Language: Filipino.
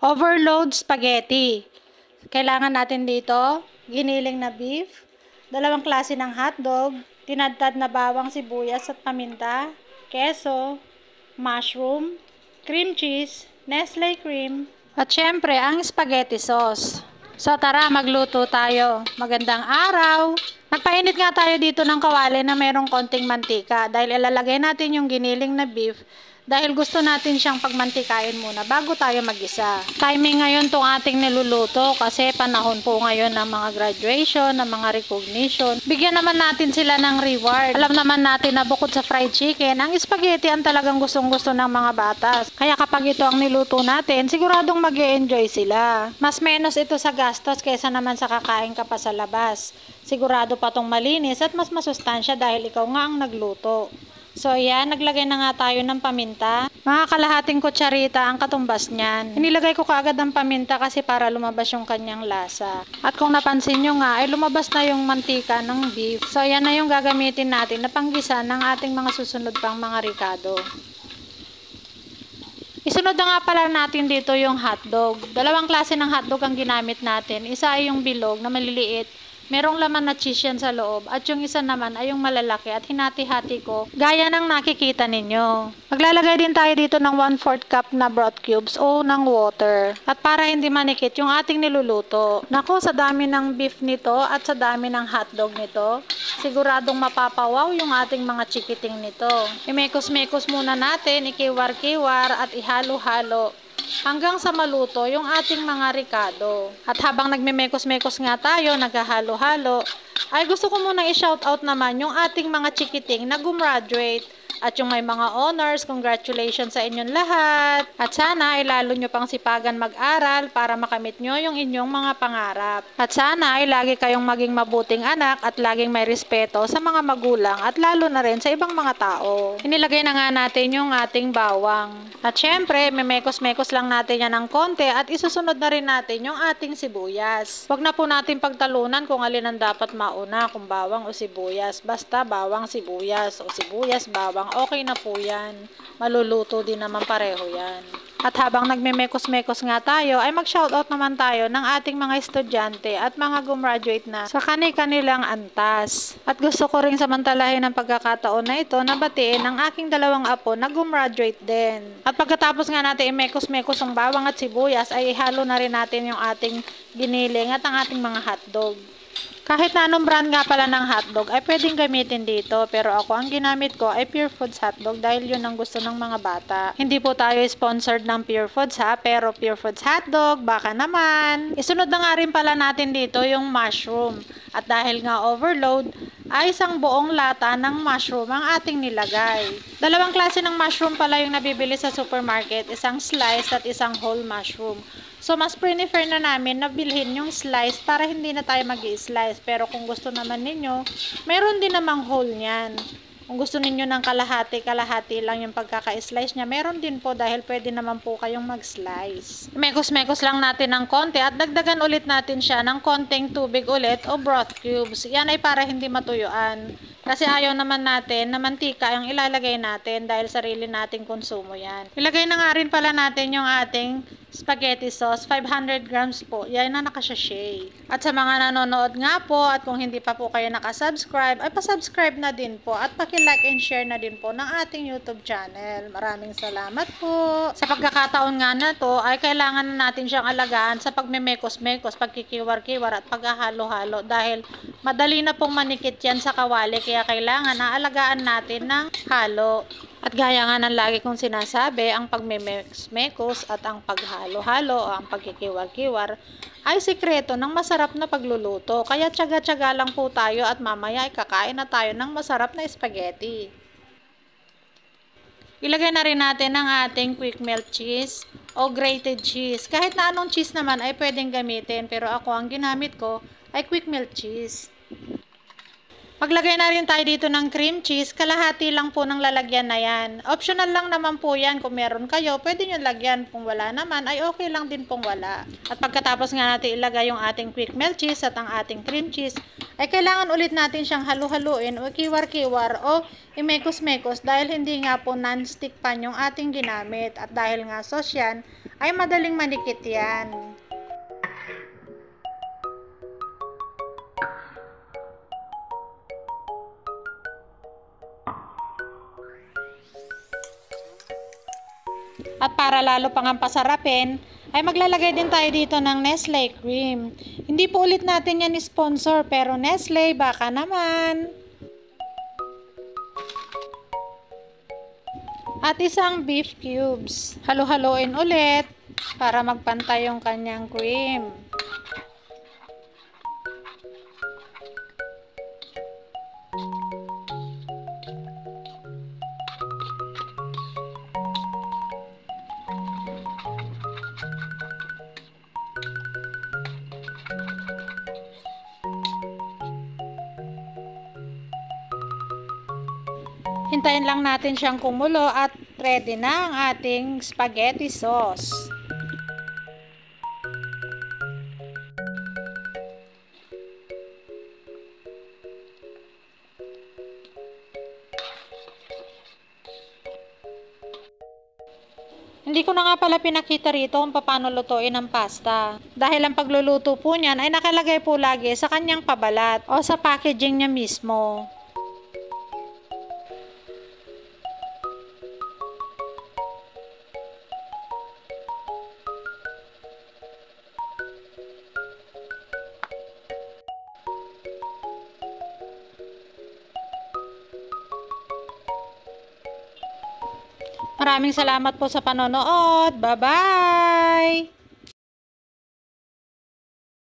Overload spaghetti. Kailangan natin dito, giniling na beef, dalawang klase ng hotdog, tinadtad na bawang, sibuyas at paminta, keso, mushroom, cream cheese, Nestle cream, at syempre ang spaghetti sauce. So tara, magluto tayo. Magandang araw! Nagpainit nga tayo dito ng kawali na mayroong konting mantika dahil ilalagay natin yung giniling na beef dahil gusto natin siyang pagmantikain muna bago tayo mag-isa. Timing ngayon tong ating niluluto kasi panahon po ngayon ng mga graduation, ng mga recognition. Bigyan naman natin sila ng reward. Alam naman natin na bukod sa fried chicken, ang spaghetti ang talagang gustong-gusto ng mga bata. Kaya kapag ito ang niluto natin, siguradong mag-e-enjoy sila. Mas menos ito sa gastos kaysa naman sa kakain ka pa sa labas. Sigurado pa tong malinis at mas masustansya dahil ikaw nga ang nagluto. So ayan, naglagay na nga tayo ng paminta. Mga kalahating kutsarita ang katumbas niyan. Inilagay ko kaagad ang paminta kasi para lumabas yung kanyang lasa. At kung napansin nyo nga, ay lumabas na yung mantika ng beef. So ayan na yung gagamitin natin na panggisa ng ating mga susunod pang mga ricado. Isunod na nga pala natin dito yung hotdog. Dalawang klase ng hotdog ang ginamit natin. Isa ay yung bilog na maliliit. Merong laman na cheese yan sa loob at yung isa naman ay yung malalaki at hinati-hati ko gaya ng nakikita ninyo. Maglalagay din tayo dito ng 1/4 cup na broth cubes o ng water at para hindi manikit yung ating niluluto. Naku, sa dami ng beef nito at sa dami ng hotdog nito, siguradong mapapawaw yung ating mga chikiting nito. Imekos-mekos muna natin, ikiwar-kiwar at ihalo-halo hanggang sa maluto yung ating mga ricado. At habang nagmemekos-mekos nga tayo, naghahalo-halo, ay gusto ko munang i-shoutout naman yung ating mga chikiting na gumraduate at yung may mga honors. Congratulations sa inyong lahat. At sana ay lalo nyo pang sipagan mag-aral para makamit nyo yung inyong mga pangarap. At sana ay lagi kayong maging mabuting anak at laging may respeto sa mga magulang at lalo na rin sa ibang mga tao. Inilagay na nga natin yung ating bawang. At syempre, memekos-mekos lang natin yan ng konti at isusunod na rin natin yung ating sibuyas. Huwag na po natin pagtalunan kung alin ang dapat mauna, kung bawang o sibuyas. Basta bawang, sibuyas o sibuyas, bawang. Okay na po yan. Maluluto din naman pareho yan. At habang nagmemekos-mekos nga tayo, ay mag-shoutout naman tayo ng ating mga estudyante at mga gumraduate na sa kani-kanilang antas. At gusto ko ring samantalahin ang pagkakataon na ito na batiin ang aking dalawang apo na gumraduate din. At pagkatapos nga natin imekos-mekos ang bawang at sibuyas, ay ihalo na rin natin yung ating giniling at ang ating mga hotdog. Kahit na anong brand nga pala ng hotdog ay pwedeng gamitin dito, pero ako ang ginamit ko ay Pure Foods hotdog dahil yun ang gusto ng mga bata. Hindi po tayo sponsored ng Pure Foods ha, pero Pure Foods hotdog, baka naman. Isunod na nga rin pala natin dito yung mushroom. At dahil nga overload, ay isang buong lata ng mushroom ang ating nilagay. Dalawang klase ng mushroom pala yung nabibili sa supermarket, isang slice at isang whole mushroom. So, mas prefer na namin na bilhin yung slice para hindi na tayo mag-i-slice. Pero kung gusto naman ninyo, meron din namang whole niyan. Kung gusto ninyo ng kalahati lang yung pagkaka-slice niya, meron din po dahil pwede naman po kayong mag-slice. Mekos-mekos lang natin ng konti at dagdagan ulit natin siya ng konting tubig ulit o broth cubes. Yan ay para hindi matuyuan. Kasi ayaw naman natin na mantika ang ilalagay natin dahil sarili nating konsumo yan. Ilagay na nga rin pala natin yung ating spaghetti sauce, 500 grams po. Yan na nakasashay. At sa mga nanonood nga po at kung hindi pa po kayo nakasubscribe, ay pasubscribe na din po at paki-like and share na din po ng ating YouTube channel. Maraming salamat po. Sa pagkakataon nga na to, ay kailangan na natin siyang alagaan sa pagmemekos-mekos, pagkikiwar-kiwar at paghahalo-halo dahil madali na pong manikit yan sa kawali kaya kailangan na alagaan natin ng halo. At gaya nga ng lagi kong sinasabi, ang pagmemekos-mekos at ang paghalo-halo o ang pagkikiwar-kiwar ay sikreto ng masarap na pagluluto. Kaya tiyaga-tiyaga lang po tayo at mamaya ay kakain na tayo ng masarap na spaghetti. Ilagay na rin natin ang ating quick melt cheese o grated cheese. Kahit na anong cheese naman ay pwedeng gamitin, pero ako ang ginamit ko ay quick melt cheese. Maglagay na rin tayo dito ng cream cheese, kalahati lang po ng lalagyan na yan. Optional lang naman po yan, kung meron kayo, pwede nyo lagyan. Kung wala naman, ay okay lang din pong wala. At pagkatapos nga natin ilagay yung ating quick melt cheese at ang ating cream cheese, ay kailangan ulit natin siyang halu-haluin o kiwar-kiwar o imekos-mekos dahil hindi nga po non-stick pan yung ating ginamit. At dahil nga sauce yan, ay madaling manikit yan. At para lalo pang ang pasarapin, ay maglalagay din tayo dito ng Nestle cream. Hindi po ulit natin yan sponsor, pero Nestle, baka naman. At isang beef cubes. Halo-haloin ulit para magpantay yung kanyang cream. Hintayin lang natin siyang kumulo at ready na ang ating spaghetti sauce. Hindi ko na nga pala pinakita rito kung paano lutuin ang pasta. Dahil ang pagluluto po niyan ay nakalagay po lagi sa kanyang pabalat o sa packaging niya mismo. Maraming salamat po sa panonood. Bye-bye!